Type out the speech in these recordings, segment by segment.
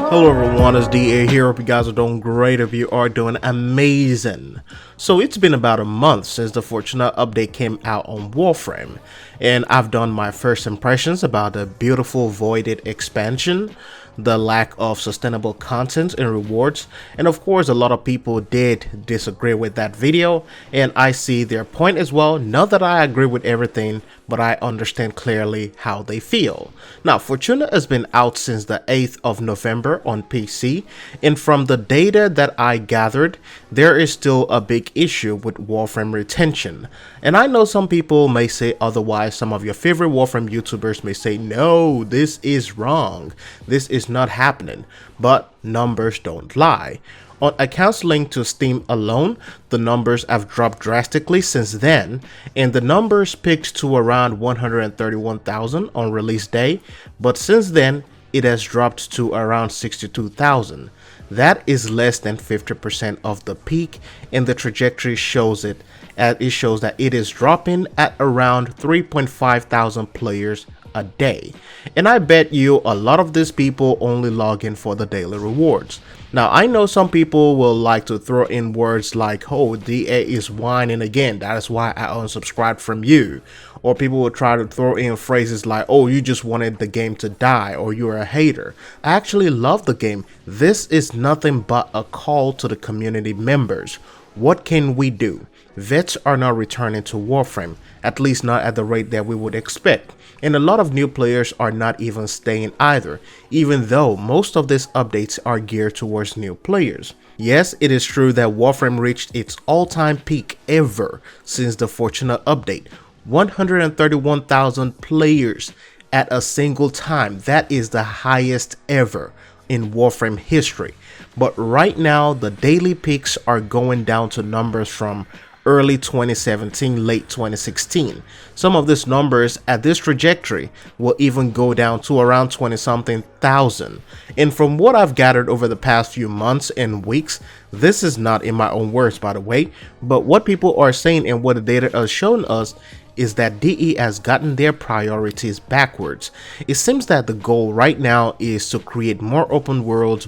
Hello everyone, it's DA here. Hope you guys are doing great. If you are doing amazing. So it's been about a month since the Fortuna update came out on Warframe, and I've done my first impressions about the beautiful voided expansion, the lack of sustainable content and rewards, and of course a lot of people did disagree with that video, and I see their point as well. Not that I agree with everything, but I understand clearly how they feel. Now, Fortuna has been out since the 8th of November on PC, and from the data that I gathered, there is still a big issue with Warframe retention. And I know some people may say otherwise. Some of your favorite Warframe YouTubers may say, no, this is wrong. This is not happening. But numbers don't lie. On accounts linked to Steam alone, the numbers have dropped drastically since then, and the numbers peaked to around 131,000 on release day, but since then, it has dropped to around 62,000. That is less than 50% of the peak, and the trajectory shows it, as it shows that it is dropping at around 3.5 thousand players a day. And I bet you a lot of these people only log in for the daily rewards. Now, I know some people will like to throw in words like, oh, DA is whining again, that is why I unsubscribed from you. Or people will try to throw in phrases like, oh, you just wanted the game to die, or you're a hater. I actually love the game. This is nothing but a call to the community members. What can we do? Vets are not returning to Warframe, at least not at the rate that we would expect. And a lot of new players are not even staying either, even though most of these updates are geared towards new players. Yes, it is true that Warframe reached its all-time peak ever since the Fortuna update. 131,000 players at a single time. That is the highest ever in Warframe history. But right now, the daily peaks are going down to numbers from early 2017, late 2016. Some of these numbers at this trajectory will even go down to around 20-something thousand. And from what I've gathered over the past few months and weeks, this is not in my own words, by the way, but what people are saying and what the data has shown us is that DE has gotten their priorities backwards. It seems that the goal right now is to create more open world,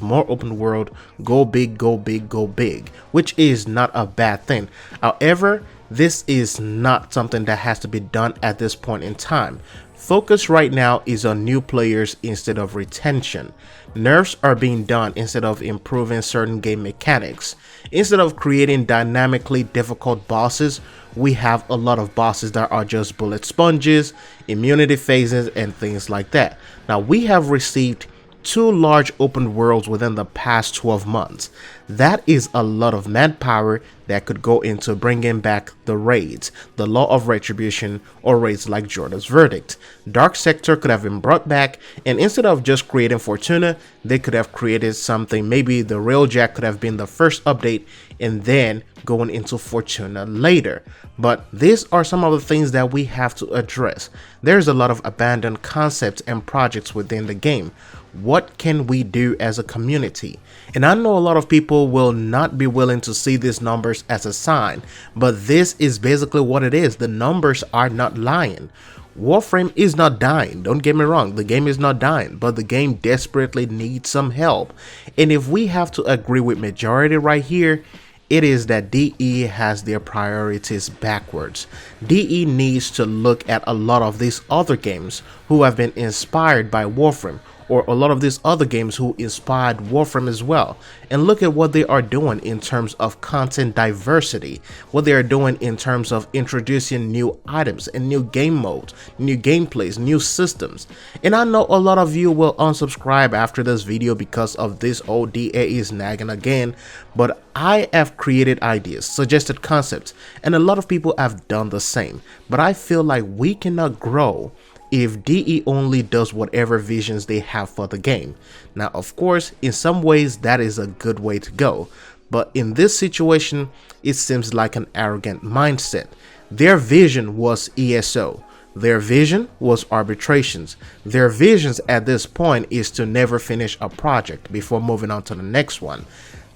go big, go big, go big, which is not a bad thing. However, this is not something that has to be done at this point in time. Focus right now is on new players instead of retention. Nerfs are being done instead of improving certain game mechanics. Instead of creating dynamically difficult bosses, we have a lot of bosses that are just bullet sponges, immunity phases, and things like that. Now, we have received 2 large open worlds within the past 12 months. That is a lot of manpower that could go into bringing back the raids, the Law of Retribution, or raids like Jordan's Verdict. Dark Sector could have been brought back, and instead of just creating Fortuna, they could have created something. Maybe the Railjack could have been the first update and then going into Fortuna later. But these are some of the things that we have to address. There's a lot of abandoned concepts and projects within the game. What can we do as a community? And I know a lot of people will not be willing to see these numbers as a sign, but this is basically what it is. The numbers are not lying. Warframe is not dying, don't get me wrong, the game is not dying, but the game desperately needs some help. And if we have to agree with majority right here, it is that DE has their priorities backwards. DE needs to look at a lot of these other games who have been inspired by Warframe, or a lot of these other games who inspired Warframe as well, and look at what they are doing in terms of content diversity, what they are doing in terms of introducing new items and new game modes, new gameplays, new systems. And I know a lot of you will unsubscribe after this video because of this old DA is nagging again, but I have created ideas, suggested concepts, and a lot of people have done the same. But I feel like we cannot grow if DE only does whatever visions they have for the game. Now, of course, in some ways that is a good way to go, but in this situation, it seems like an arrogant mindset. Their vision was ESO. Their vision was arbitrations. Their visions at this point is to never finish a project before moving on to the next one.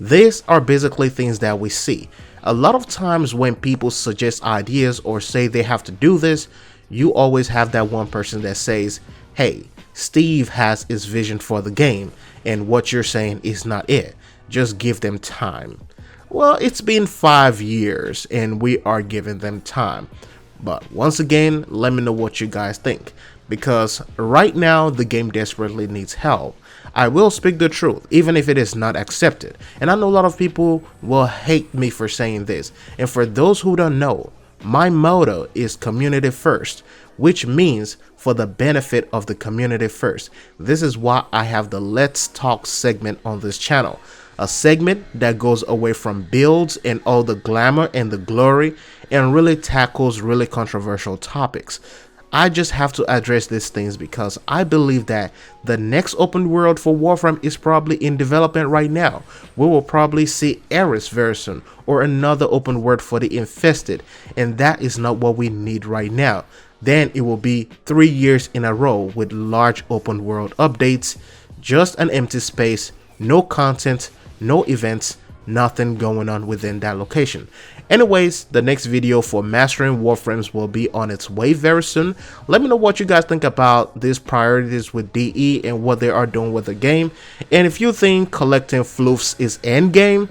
These are basically things that we see. A lot of times when people suggest ideas or say they have to do this, you always have that one person that says, hey, Steve has his vision for the game, and what you're saying is not it. Just give them time. Well, it's been 5 years and we are giving them time. But once again, let me know what you guys think, because right now the game desperately needs help. I will speak the truth, even if it is not accepted. And I know a lot of people will hate me for saying this. And for those who don't know, my motto is community first, which means for the benefit of the community first. This is why I have the Let's Talk segment on this channel. A segment that goes away from builds and all the glamour and the glory and really tackles really controversial topics. I just have to address these things because I believe that the next open world for Warframe is probably in development right now. We will probably see Eris very soon, or another open world for the infested, and that is not what we need right now. Then it will be 3 years in a row with large open world updates, just an empty space, no content, no events, nothing going on within that location. Anyways, the next video for mastering Warframes will be on its way very soon. Let me know what you guys think about these priorities with DE and what they are doing with the game. And if you think collecting floofs is endgame,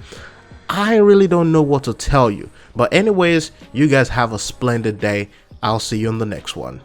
I really don't know what to tell you. But anyways, you guys have a splendid day. I'll see you on the next one.